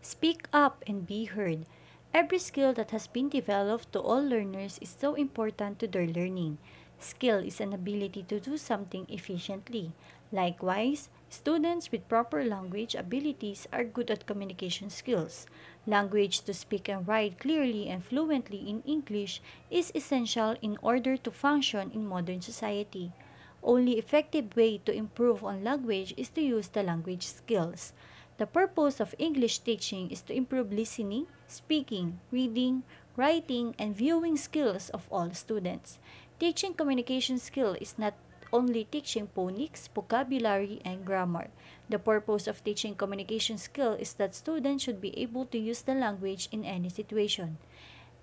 Speak up and be heard. Every skill that has been developed to all learners is so important to their learning. Skill is an ability to do something efficiently. Likewise, students with proper language abilities are good at communication skills. Language to speak and write clearly and fluently in English is essential in order to function in modern society. Only effective way to improve on language is to use the language skills. The purpose of English teaching is to improve listening, speaking, reading, writing, and viewing skills of all students. Teaching communication skill is not only teaching phonics, vocabulary, and grammar. The purpose of teaching communication skill is that students should be able to use the language in any situation.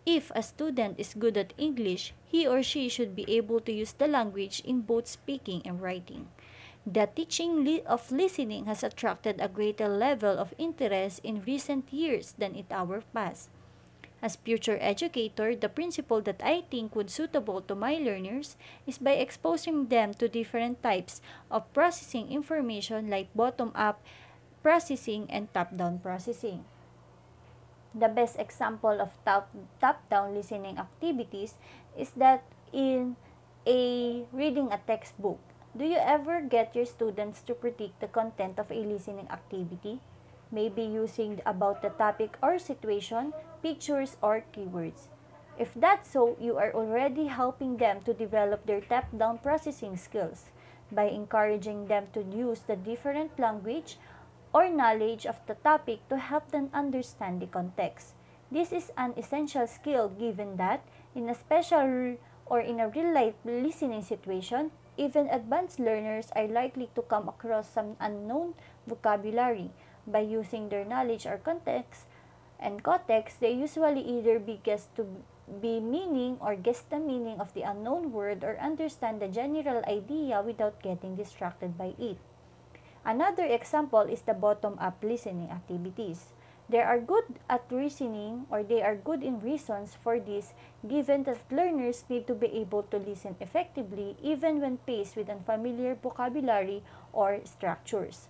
If a student is good at English, he or she should be able to use the language in both speaking and writing. The teaching of listening has attracted a greater level of interest in recent years than in our past. As future educator, the principle that I think would suitable to my learners is by exposing them to different types of processing information like bottom-up processing and top-down processing. The best example of top-down listening activities is that in a reading a textbook. Do you ever get your students to predict the content of a listening activity? Maybe using about the topic or situation, pictures, or keywords. If that's so, you are already helping them to develop their top-down processing skills by encouraging them to use the different language or knowledge of the topic to help them understand the context. This is an essential skill given that in a special or in a real-life listening situation, even advanced learners are likely to come across some unknown vocabulary. By using their knowledge or context and context, they usually either be guessed to be meaning or guess the meaning of the unknown word or understand the general idea without getting distracted by it. Another example is the bottom-up listening activities. They are good at reasoning or they are good in reasons for this given that learners need to be able to listen effectively even when faced with unfamiliar vocabulary or structures.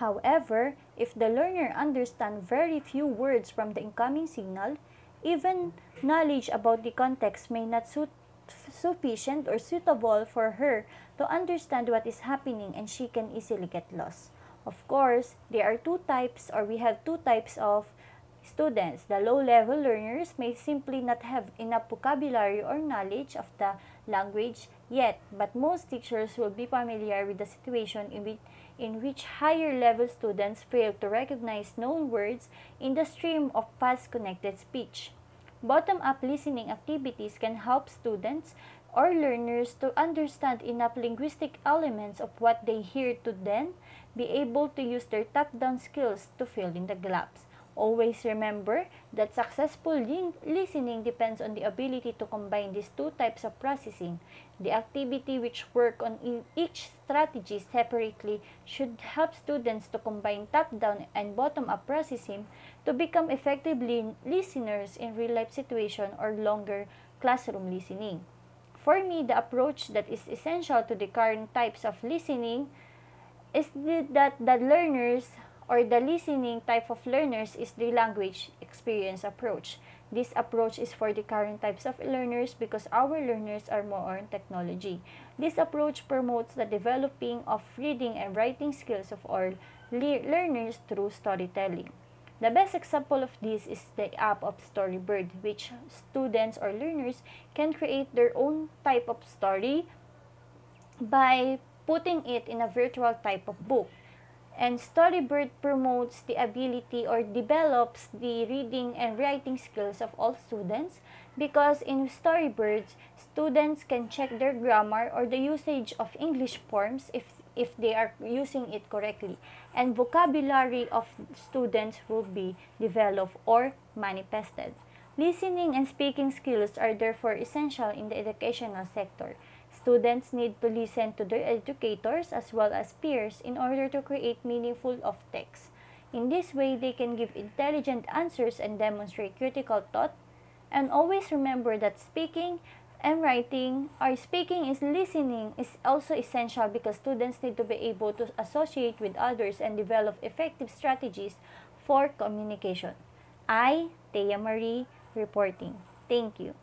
However, if the learner understands very few words from the incoming signal, even knowledge about the context may not sufficient or suitable for her to understand what is happening and she can easily get lost. Of course, there are we have two types of students. The low-level learners may simply not have enough vocabulary or knowledge of the language yet, but most teachers will be familiar with the situation in which higher-level students fail to recognize known words in the stream of fast-connected speech. Bottom-up listening activities can help students or learners to understand enough linguistic elements of what they hear to then be able to use their top-down skills to fill in the gaps. Always remember that successful listening depends on the ability to combine these two types of processing. The activity which work on each strategy separately should help students to combine top-down and bottom-up processing to become effectively listeners in real-life situation or longer classroom listening. For me, the approach that is essential to the current types of listening is that the learners or the listening type of learners is the language experience approach. This approach is for the current types of learners because our learners are more on technology. This approach promotes the developing of reading and writing skills of all learners through storytelling. The best example of this is the app of Storybird, which students or learners can create their own type of story by putting it in a virtual type of book. And Storybird promotes the ability or develops the reading and writing skills of all students because in Storybirds, students can check their grammar or the usage of English forms if they are using it correctly. And vocabulary of students will be developed or manifested. Listening and speaking skills are therefore essential in the educational sector. Students need to listen to their educators as well as peers in order to create meaningful of text. In this way, they can give intelligent answers and demonstrate critical thought. And always remember that speaking and writing or speaking is listening is also essential because students need to be able to associate with others and develop effective strategies for communication. I, Thea Marie, reporting. Thank you.